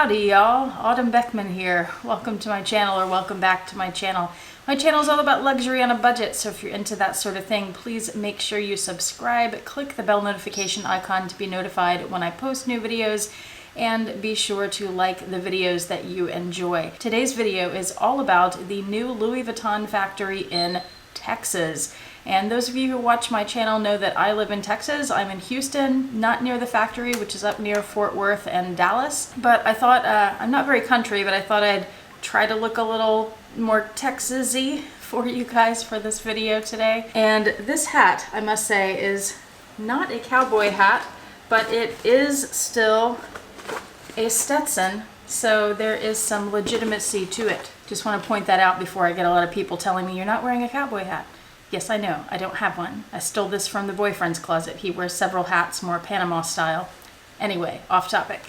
Howdy y'all, Autumn Beckman here. Welcome to my channel, or welcome back to my channel. My channel is all about luxury on a budget, so if you're into that sort of thing, please make sure you subscribe, click the bell notification icon to be notified when I post new videos, and be sure to like the videos that you enjoy. Today's video is all about the new Louis Vuitton factory in Texas. And those of you who watch my channel know that I live in Texas. I'm in Houston, not near the factory, which is up near Fort Worth and Dallas. But I thought, I'm not very country, but I thought I'd try to look a little more Texas-y for you guys for this video today. And this hat, I must say, is not a cowboy hat, but it is still a Stetson. So there is some legitimacy to it. Just want to point that out before I get a lot of people telling me you're not wearing a cowboy hat. Yes, I know. I don't have one. I stole this from the boyfriend's closet. He wears several hats, more Panama style. Anyway, off topic.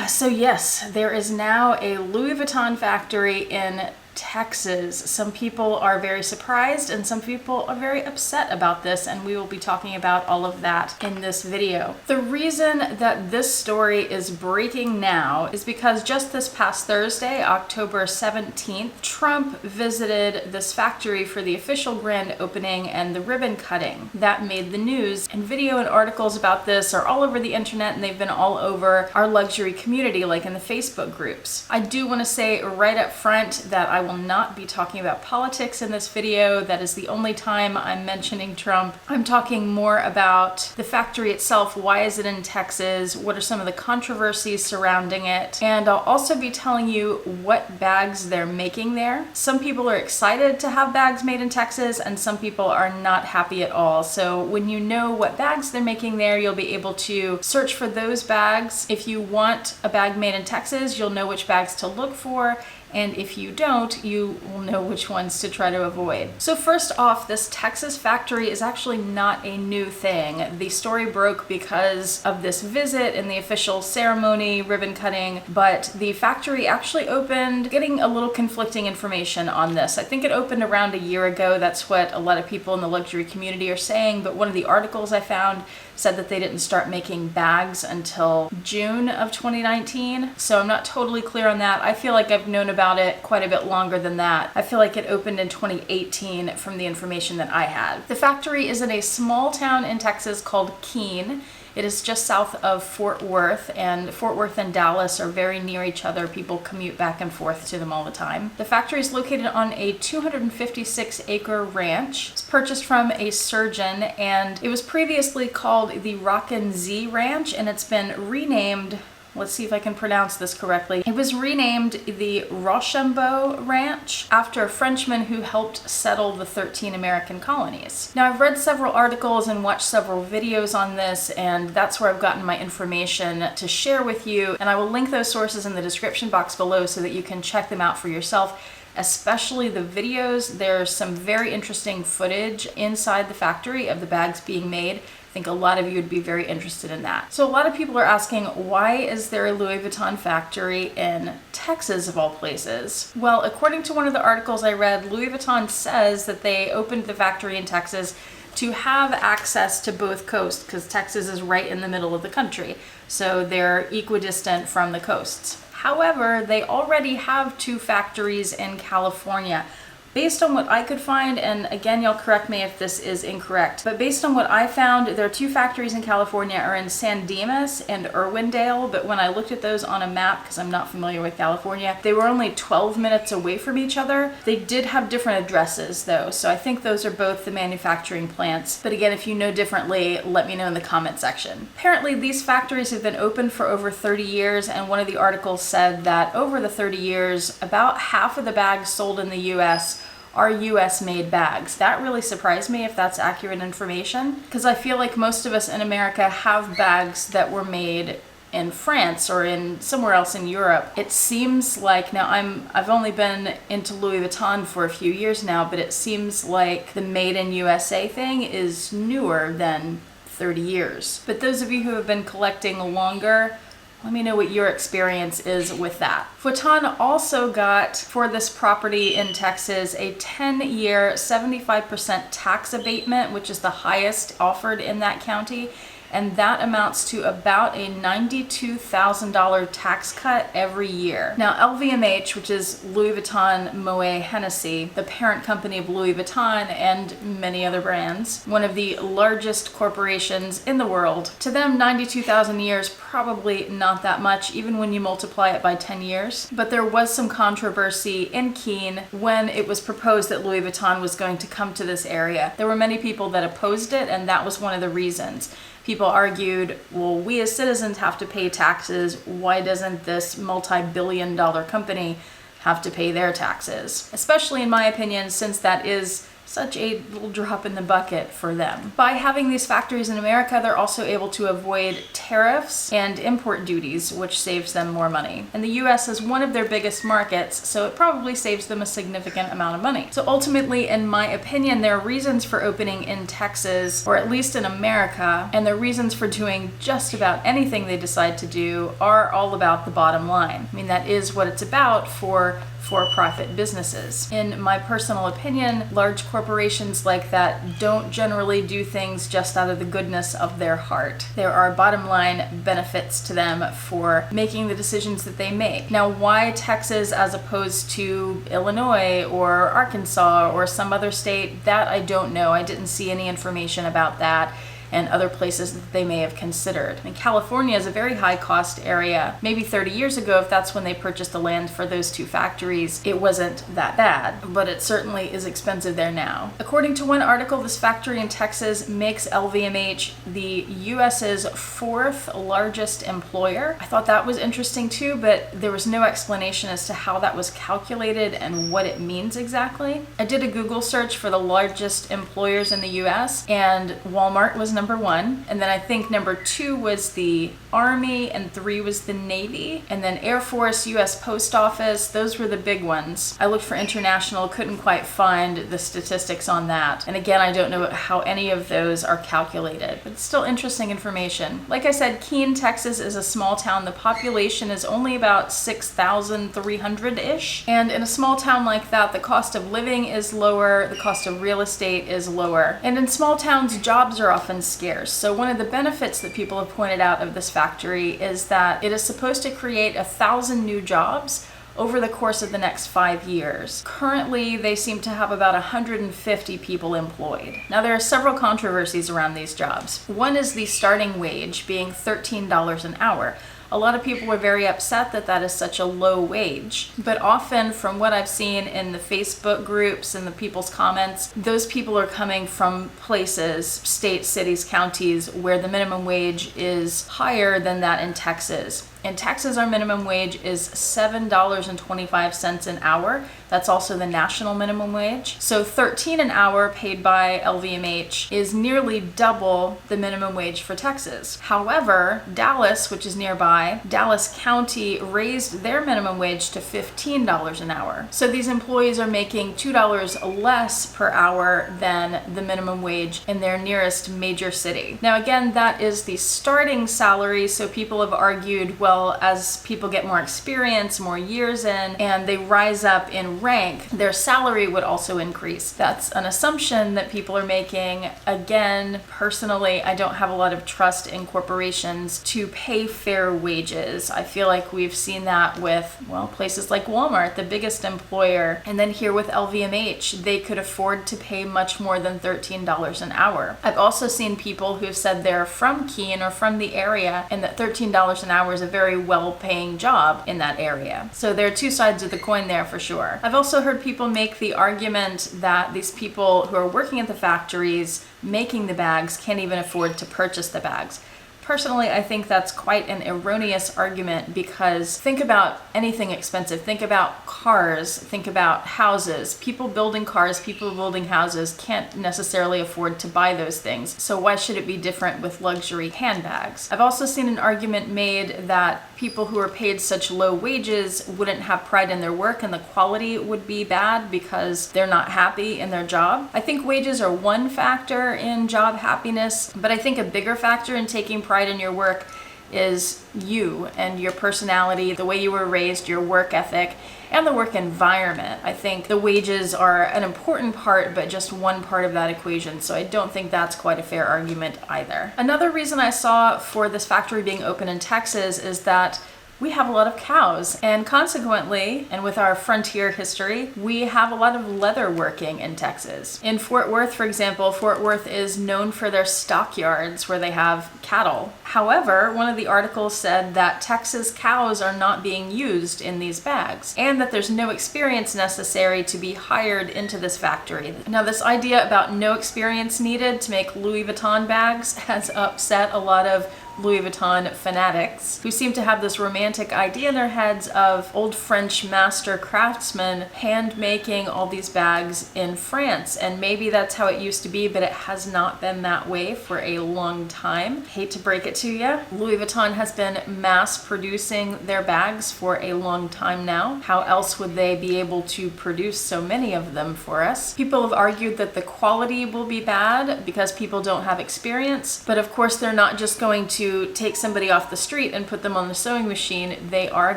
So yes, there is now a Louis Vuitton factory in Texas. Some people are very surprised and some people are very upset about this, and we will be talking about all of that in this video. The reason that this story is breaking now is because just this past Thursday, October 17th, Trump visited this factory for the official grand opening and the ribbon cutting. That made the news, and video and articles about this are all over the internet, and they've been all over our luxury community, like in the Facebook groups. I do want to say right up front that I will not be talking about politics in this video. That is the only time I'm mentioning Trump. I'm talking more about the factory itself. Why is it in Texas? What are some of the controversies surrounding it? And I'll also be telling you what bags they're making there. Some people are excited to have bags made in Texas, and some people are not happy at all. So when you know what bags they're making there, you'll be able to search for those bags. If you want a bag made in Texas, you'll know which bags to look for. And if you don't, you will know which ones to try to avoid. So first off, this Texas factory is actually not a new thing. The story broke because of this visit and the official ceremony, ribbon cutting, but the factory actually opened, getting a little conflicting information on this. I think it opened around a year ago. That's what a lot of people in the luxury community are saying, but one of the articles I found said that they didn't start making bags until June of 2019. So I'm not totally clear on that. I feel like I've known about it quite a bit longer than that. I feel like it opened in 2018 from the information that I had. The factory is in a small town in Texas called Keene. It is just south of Fort Worth, and Fort Worth and Dallas are very near each other. People commute back and forth to them all the time. The factory is located on a 256-acre ranch. It's purchased from a surgeon, and it was previously called the Rockin' Z Ranch, and it's been renamed. Let's see if I can pronounce this correctly. It was renamed the Rochambeau Ranch after a Frenchman who helped settle the 13 American colonies. Now, I've read several articles and watched several videos on this, and that's where I've gotten my information to share with you. And I will link those sources in the description box below so that you can check them out for yourself, especially the videos. There's some very interesting footage inside the factory of the bags being made. I think a lot of you would be very interested in that. So a lot of people are asking, why is there a Louis Vuitton factory in Texas of all places? Well, according to one of the articles I read, Louis Vuitton says that they opened the factory in Texas to have access to both coasts, because Texas is right in the middle of the country. So they're equidistant from the coasts. However, they already have two factories in California. Based on what I could find, and again, y'all correct me if this is incorrect, but based on what I found, there are two factories in California are in San Dimas and Irwindale, but when I looked at those on a map, because I'm not familiar with California, they were only 12 minutes away from each other. They did have different addresses though, so I think those are both the manufacturing plants. But again, if you know differently, let me know in the comment section. Apparently, these factories have been open for over 30 years, and one of the articles said that over the 30 years, about half of the bags sold in the US are US made bags. That really surprised me if that's accurate information, because I feel like most of us in America have bags that were made in France or in somewhere else in Europe. It seems like, now I've only been into Louis Vuitton for a few years now, but it seems like the made in USA thing is newer than 30 years. But those of you who have been collecting longer, let me know what your experience is with that. Vuitton also got, for this property in Texas, a 10-year, 75% tax abatement, which is the highest offered in that county. and that amounts to about a $92,000 tax cut every year. Now, LVMH, which is Louis Vuitton Moet Hennessy, the parent company of Louis Vuitton and many other brands, one of the largest corporations in the world, to them 92,000 years probably not that much, even when you multiply it by 10 years. But there was some controversy in Keene when it was proposed that Louis Vuitton was going to come to this area. There were many people that opposed it, and that was one of the reasons. People argued, well, we as citizens have to pay taxes. Why doesn't this multi-billion-dollar company have to pay their taxes? Especially in my opinion, since that is such a little drop in the bucket for them. By having these factories in America, they're also able to avoid tariffs and import duties, which saves them more money. And the US is one of their biggest markets, so it probably saves them a significant amount of money. So ultimately, in my opinion, their reasons for opening in Texas, or at least in America, and their reasons for doing just about anything they decide to do are all about the bottom line. I mean, that is what it's about for-profit businesses. In my personal opinion, large corporations like that don't generally do things just out of the goodness of their heart. There are bottom line benefits to them for making the decisions that they make. Now, why Texas as opposed to Illinois or Arkansas or some other state, that I don't know. I didn't see any information about that and other places that they may have considered. And California is a very high cost area. Maybe 30 years ago, if that's when they purchased the land for those two factories, it wasn't that bad, but it certainly is expensive there now. According to one article, this factory in Texas makes LVMH the US's 4th largest employer. I thought that was interesting too, but there was no explanation as to how that was calculated and what it means exactly. I did a Google search for the largest employers in the US, and Walmart was number 1, and then I think number 2 was the Army, and 3 was the Navy, and then Air Force, US Post Office. Those were the big ones. I looked for international, couldn't quite find the statistics on that, and again, I don't know how any of those are calculated, but it's still interesting information. Like I said, Keene, Texas is a small town. The population is only about 6,300-ish, and in a small town like that, the cost of living is lower, the cost of real estate is lower, and in small towns, jobs are often scarce. So one of the benefits that people have pointed out of this factory is that it is supposed to create 1,000 new jobs over the course of the next 5 years. Currently, they seem to have about 150 people employed. Now, there are several controversies around these jobs. One is the starting wage being $13 an hour. A lot of people are very upset that that is such a low wage, but often from what I've seen in the Facebook groups and the people's comments, those people are coming from places, states, cities, counties, where the minimum wage is higher than that in Texas. In Texas, our minimum wage is $7.25 an hour. That's also the national minimum wage. So $13 an hour paid by LVMH is nearly double the minimum wage for Texas. However, Dallas, which is nearby, Dallas County raised their minimum wage to $15 an hour. So these employees are making $2 less per hour than the minimum wage in their nearest major city. Now again, that is the starting salary, so people have argued, well, as people get more experience, more years in, and they rise up in rank, their salary would also increase. That's an assumption that people are making. Again, personally, I don't have a lot of trust in corporations to pay fair wages. I feel like we've seen that with, well, places like Walmart, the biggest employer, and then here with LVMH, they could afford to pay much more than $13 an hour. I've also seen people who have said they're from Keene or from the area, and that $13 an hour is a very well-paying job in that area. So there are two sides of the coin there for sure. I've also heard people make the argument that these people who are working at the factories making the bags can't even afford to purchase the bags. Personally, I think that's quite an erroneous argument, because think about anything expensive. Think about cars, think about houses. People building cars, people building houses can't necessarily afford to buy those things. So why should it be different with luxury handbags? I've also seen an argument made that people who are paid such low wages wouldn't have pride in their work and the quality would be bad because they're not happy in their job. I think wages are one factor in job happiness, but I think a bigger factor in taking pride in your work is you and your personality, the way you were raised, your work ethic, and the work environment. I think the wages are an important part, but just one part of that equation, so I don't think that's quite a fair argument either. Another reason I saw for this factory being open in Texas is that we have a lot of cows, and consequently, and with our frontier history, we have a lot of leather working in Texas. In Fort Worth, for example, Fort Worth is known for their stockyards where they have cattle. However, one of the articles said that Texas cows are not being used in these bags, and that there's no experience necessary to be hired into this factory. Now, this idea about no experience needed to make Louis Vuitton bags has upset a lot of Louis Vuitton fanatics who seem to have this romantic idea in their heads of old French master craftsmen hand making all these bags in France. And maybe that's how it used to be, but it has not been that way for a long time. Hate to break it to you. Louis Vuitton has been mass producing their bags for a long time now. How else would they be able to produce so many of them for us? People have argued that the quality will be bad because people don't have experience, but of course they're not just going to take somebody off the street and put them on the sewing machine. They are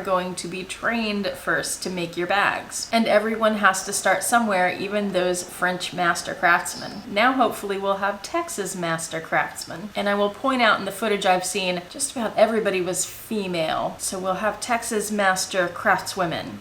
going to be trained first to make your bags. And everyone has to start somewhere, even those French master craftsmen. Now hopefully we'll have Texas master craftsmen. And I will point out in the footage I've seen, just about everybody was female. So we'll have Texas master craftswomen.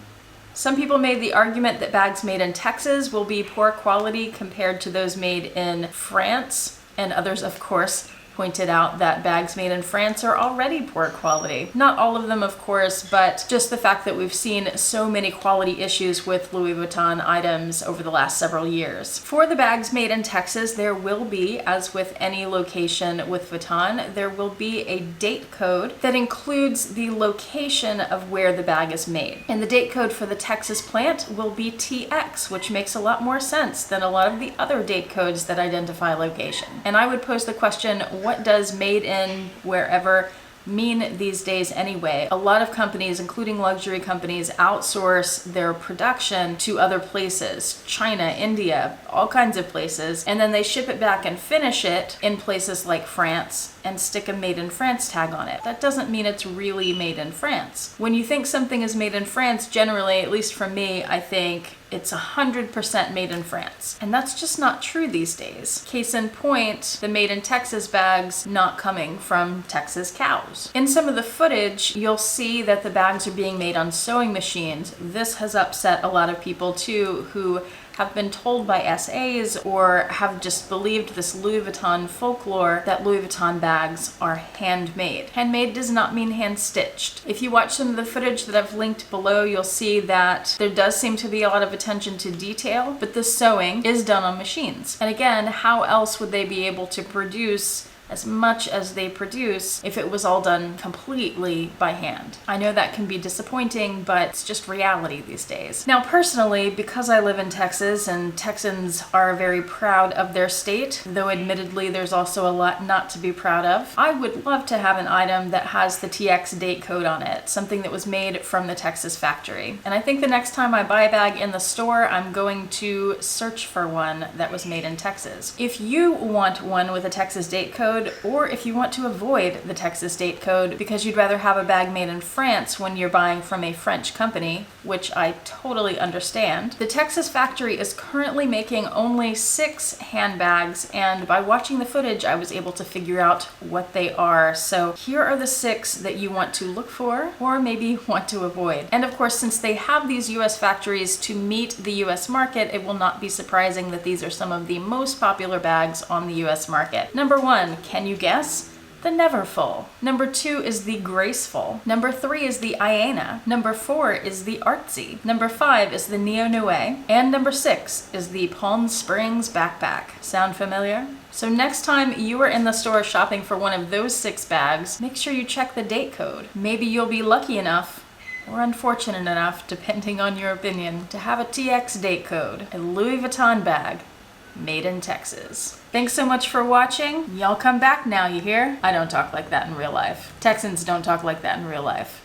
Some people made the argument that bags made in Texas will be poor quality compared to those made in France, and others, of course, pointed out that bags made in France are already poor quality. Not all of them, of course, but just the fact that we've seen so many quality issues with Louis Vuitton items over the last several years. For the bags made in Texas, there will be, as with any location with Vuitton, there will be a date code that includes the location of where the bag is made. And the date code for the Texas plant will be TX, which makes a lot more sense than a lot of the other date codes that identify location. And I would pose the question, what does made in wherever mean these days anyway? A lot of companies, including luxury companies, outsource their production to other places, China, India, all kinds of places, and then they ship it back and finish it in places like France and stick a made in France tag on it. That doesn't mean it's really made in France. When you think something is made in France, generally, at least for me, I think it's 100% made in France. And that's just not true these days. Case in point, the made in Texas bags not coming from Texas cows. In some of the footage, you'll see that the bags are being made on sewing machines. This has upset a lot of people too, who have been told by SAs or have just believed this Louis Vuitton folklore that Louis Vuitton bags are handmade. Handmade does not mean hand-stitched. If you watch some of the footage that I've linked below, you'll see that there does seem to be a lot of attention to detail, but the sewing is done on machines. And again, how else would they be able to produce as much as they produce if it was all done completely by hand? I know that can be disappointing, but it's just reality these days. Now, personally, because I live in Texas and Texans are very proud of their state, though admittedly there's also a lot not to be proud of, I would love to have an item that has the TX date code on it, something that was made from the Texas factory. And I think the next time I buy a bag in the store, I'm going to search for one that was made in Texas. If you want one with a Texas date code, or if you want to avoid the Texas date code because you'd rather have a bag made in France when you're buying from a French company, which I totally understand, the Texas factory is currently making only 6 handbags, and by watching the footage I was able to figure out what they are. So here are the 6 that you want to look for or maybe want to avoid. And of course, since they have these US factories to meet the US market, it will not be surprising that these are some of the most popular bags on the US market. Number 1, can you guess? The Neverfull. Number 2 is the Graceful. Number 3 is the Iena. Number 4 is the Artsy. Number 5 is the Neo Noe. And number 6 is the Palm Springs Backpack. Sound familiar? So next time you are in the store shopping for one of those 6 bags, make sure you check the date code. Maybe you'll be lucky enough or unfortunate enough, depending on your opinion, to have a TX date code, a Louis Vuitton bag made in Texas. Thanks so much for watching. Y'all come back now, you hear? I don't talk like that in real life. Texans don't talk like that in real life.